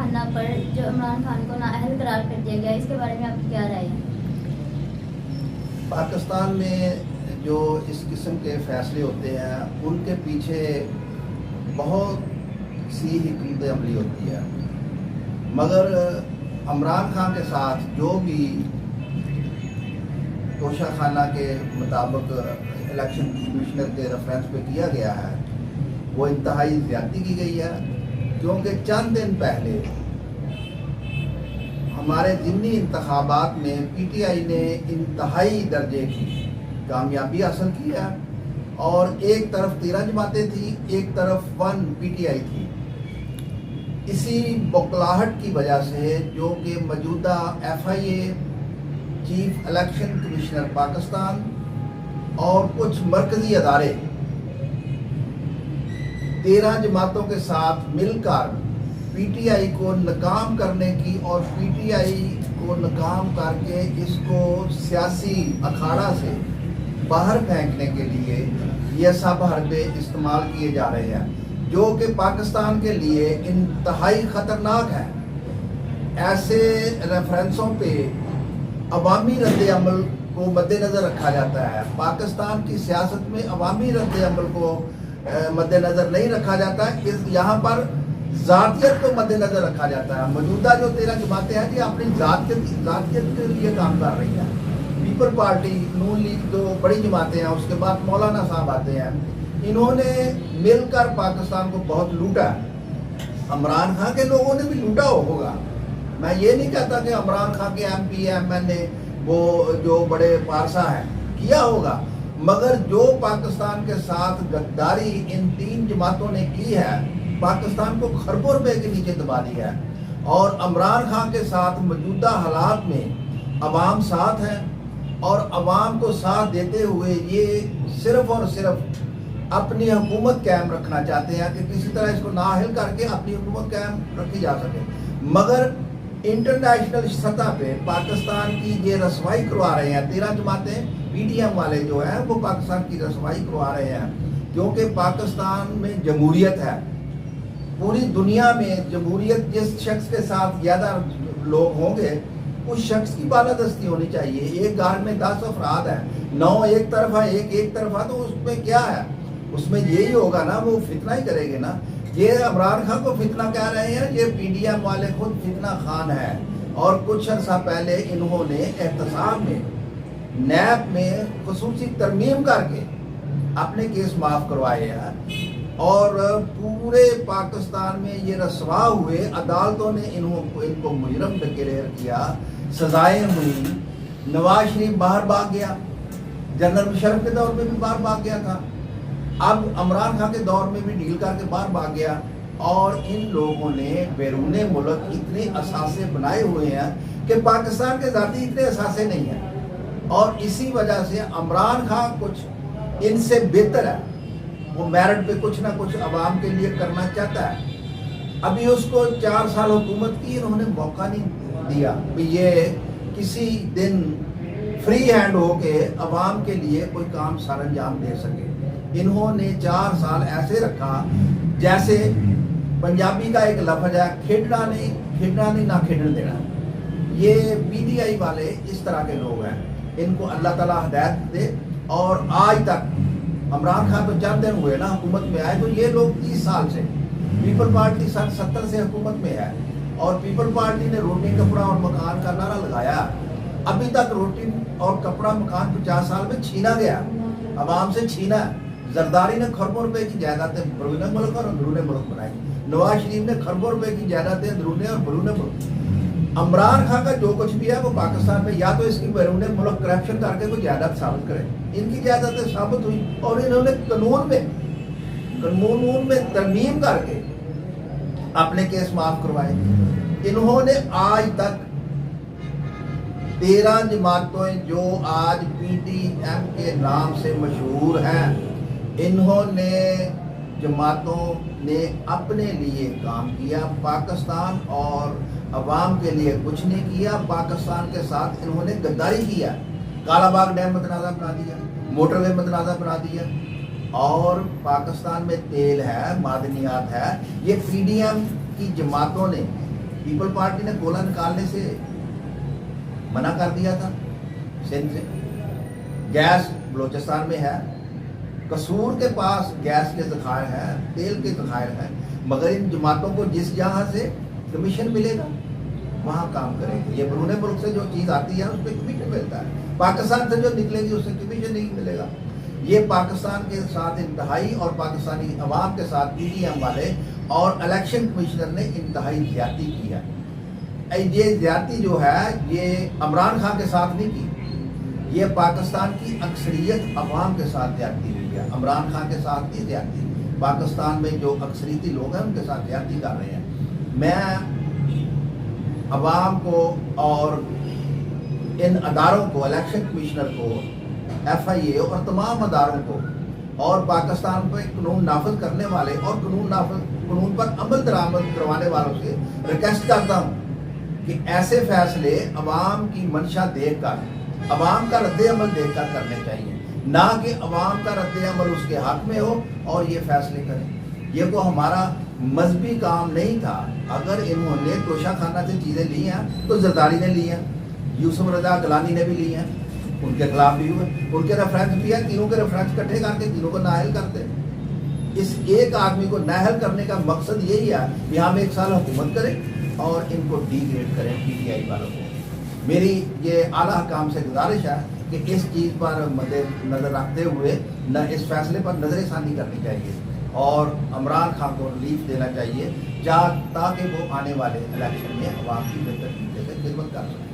खाना पर जो इमरान खान को नाअहल करार कर दिया गया, इसके बारे में आपकी क्या राय है? पाकिस्तान में जो इस किस्म के फैसले होते हैं उनके पीछे बहुत सी हिकमत अमली होती है, मगर इमरान खान के साथ जो भी तोशा खाना के मुताबिक इलेक्शन कमिश्नर के रेफरेंस पे किया गया है वो इंतहाई ज़्यादती की गई है। क्योंकि चंद दिन पहले हमारे ज़िमनी इंतखाबात में पीटीआई ने इंतहाई दर्जे की कामयाबी हासिल की है और एक तरफ 13 जमातें थी, एक तरफ 1 पीटीआई थी। इसी बौखलाहट की वजह से जो कि मौजूदा FIA chief election commissioner Pakistan और कुछ मरकज़ी अदारे 13 जमातों के साथ मिलकर पीटीआई को नाकाम करने की और पीटीआई को नाकाम करके इसको सियासी अखाड़ा से बाहर फेंकने के लिए ये सब हरबे इस्तेमाल किए जा रहे हैं, जो कि पाकिस्तान के लिए इंतहाई ख़तरनाक है। ऐसे रेफरेंसों पे अवामी रद्द-ए-अमल को मद्देनज़र रखा जाता है। पाकिस्तान की सियासत में अवामी रद्द-ए-अमल को मद्देनज़र नहीं रखा जाता, इस यहाँ पर ज़ातियत को मद्देनज़र रखा जाता है। मौजूदा जो 13 जमातें हैं ये अपनी ज़ातियत के लिए काम कर रही हैं। पीपल पार्टी, नून लीग, जो बड़ी जमातें हैं, उसके बाद मौलाना साहब आते हैं, इन्होंने मिलकर पाकिस्तान को बहुत लूटा। इमरान खान के लोगों ने भी लूटा होगा, मैं ये नहीं कहता कि इमरान खान के MP MNA वो जो बड़े पारसा हैं किया होगा, मगर जो पाकिस्तान के साथ गद्दारी इन 3 जमातों ने की है, पाकिस्तान को खरबों रुपए के नीचे दबा दिया है। और इमरान खान के साथ मौजूदा हालात में अवाम साथ है और अवाम को साथ देते हुए ये सिर्फ और सिर्फ अपनी हुकूमत कायम रखना चाहते हैं कि किसी तरह इसको नाअहल करके अपनी हुकूमत कायम रखी जा सके। मगर इंटरनेशनल सतह पे पाकिस्तान की ये रसवाई करवा रहे हैं 13 जमातें, PDM वाले जो हैं वो पाकिस्तान की रसवाई करवा रहे हैं। क्योंकि पाकिस्तान में जमहूरियत है, पूरी दुनिया में जमहूरियत जिस शख्स के साथ ज़्यादा लोग होंगे उस शख्स की बालादस्ती होनी चाहिए। एक घर में 10 अफराद हैं, 9 एक तरफा, एक तरफा, तो उसमें क्या है, उसमें यही होगा ना, वो फितना ही करेंगे ना। ये इमरान खान को फितना कह रहे हैं, ये PDM वाले खुद फितना खान है। और कुछ अर्सा पहले इन्होंने एहतसाब में नैब में खसूसी तरमीम करके अपने केस माफ़ करवाए हैं और पूरे पाकिस्तान में ये रसवा हुए। अदालतों ने इनको मुजरम डिक्लेयर किया, सजाएं हुई। नवाज शरीफ बाहर भाग गया, जनरल मुशर्रफ के दौर में भी बाहर भाग गया था, अब इमरान खान के दौर में भी डील करके बाहर भाग गया। और इन लोगों ने बैरूने मुल्क इतने असासे बनाए हुए हैं कि पाकिस्तान के ज़ाती इतने असासे नहीं हैं। और इसी वजह से इमरान खान कुछ इनसे बेहतर है, वो मेरिट पे कुछ ना कुछ अवाम के लिए करना चाहता है। अभी उसको 4 साल हुकूमत की इन्होंने मौका नहीं दिया कि ये किसी दिन फ्री हैंड होके अवाम के लिए कोई काम सर अंजाम दे सके। इन्होंने 4 साल ऐसे रखा जैसे पंजाबी का एक लफ्ज़ है, खेडना नहीं ना खेडन देना। ये PDI वाले इस तरह के लोग हैं, इनको अल्लाह ताला हिदायत दे। और आज तक इमरान खान तो चंद दिन हुए ना हुकूमत में आए, तो ये लोग 30 साल से, पीपल पार्टी सन 70 से हुकूमत में है और पीपल पार्टी ने रोटी कपड़ा और मकान का नारा लगाया। अभी तक रोटी और कपड़ा मकान 50 साल में छीना गया, अवाम से छीना। जरदारी ने खरबों रुपए की जायदादें बैरूने मुल्क और अंदरूने मुल्क बनाई। नवाज शरीफ ने खरबों रुपए की जायदादें अंदरूने और बैरूने मुल्क। इमरान खान का जो कुछ भी है वो पाकिस्तान में या तो इसकी बैरूने मुल्क करप्शन करके कोई जायदाद साबित करे, इनकी जायदादें साबित हुई और इन्होंने कानून में तरमीम करके अपने केस माफ करवाए। इन्होंने आज तक 13 जमातें जो आज PDM के नाम से मशहूर हैं, इन्होंने जमातों ने अपने लिए काम किया, पाकिस्तान और अवाम के लिए कुछ नहीं किया। पाकिस्तान के साथ इन्होंने गद्दारी किया, कालाबाग डैम मतनाज़ा बना दिया, मोटरवे मतनाज़ा बना दिया। और पाकिस्तान में तेल है, मादनियात है, ये PDM की जमातों ने پیپل پارٹی نے گولہ نکالنے سے منع کر دیا تھا سندھ سے. گیس بلوچستان میں ہے, قصور کے پاس گیس کے ذخائر ہیں, تیل کے ذخائر ہیں, مگر ان جماعتوں کو جس جہاں سے کمیشن ملے گا وہاں کام کریں گے. یہ بیرون ملک سے جو چیز آتی ہے اس پہ کمیشن ملتا ہے, پاکستان سے جو نکلے گی اس سے کمیشن نہیں ملے گا. یہ پاکستان کے ساتھ انتہائی اور پاکستانی عوام کے ساتھ پی ٹی ایم والے اور الیکشن کمشنر نے انتہائی زیادتی کی ہے. یہ زیادتی جو ہے یہ عمران خان کے ساتھ نہیں کی, یہ پاکستان کی اکثریت عوام کے ساتھ زیادتی ہوئی ہے. عمران خان کے ساتھ نہیں زیادتی, پاکستان میں جو اکثریتی لوگ ہیں ان کے ساتھ زیادتی کر رہے ہیں. میں عوام کو اور ان اداروں کو, الیکشن کمشنر کو, ایف آئی اے اور تمام اداروں کو اور پاکستان پہ قانون نافذ کرنے والے اور قانون پر عمل درآمد کروانے والوں سے ریکویسٹ کرتا ہوں کہ ایسے فیصلے عوام کی منشا دیکھ کر, عوام کا رد عمل دیکھ کر کرنے چاہیے, نہ کہ عوام کا رد عمل اس کے حق میں ہو اور یہ فیصلے کریں. یہ کو ہمارا مذہبی کام نہیں تھا. اگر انہوں نے توشہ خانہ سے چیزیں لی ہیں تو زرداری نے لی ہیں, یوسف رضا گلانی نے بھی لی ہیں, ان کے خلاف بھی ہوئے, ان کے ریفرنس بھی ہے, تینوں کے ریفرنس اکٹھے کر کے تینوں کو نااہل کرتے. اس ایک آدمی کو نااہل کرنے کا مقصد یہی ہے کہ ہم 1 سال حکومت کریں اور ان کو ڈی گریڈ کریں پی ٹی آئی والوں کو. میری یہ اعلیٰ حکام سے گزارش ہے کہ اس چیز پر مد نظر رکھتے ہوئے نہ اس فیصلے پر نظر ثانی کرنی چاہیے اور عمران خان کو ریلیف دینا چاہیے تاکہ وہ آنے والے الیکشن میں عوام کی بہتر طریقے سے خدمت کر سکیں.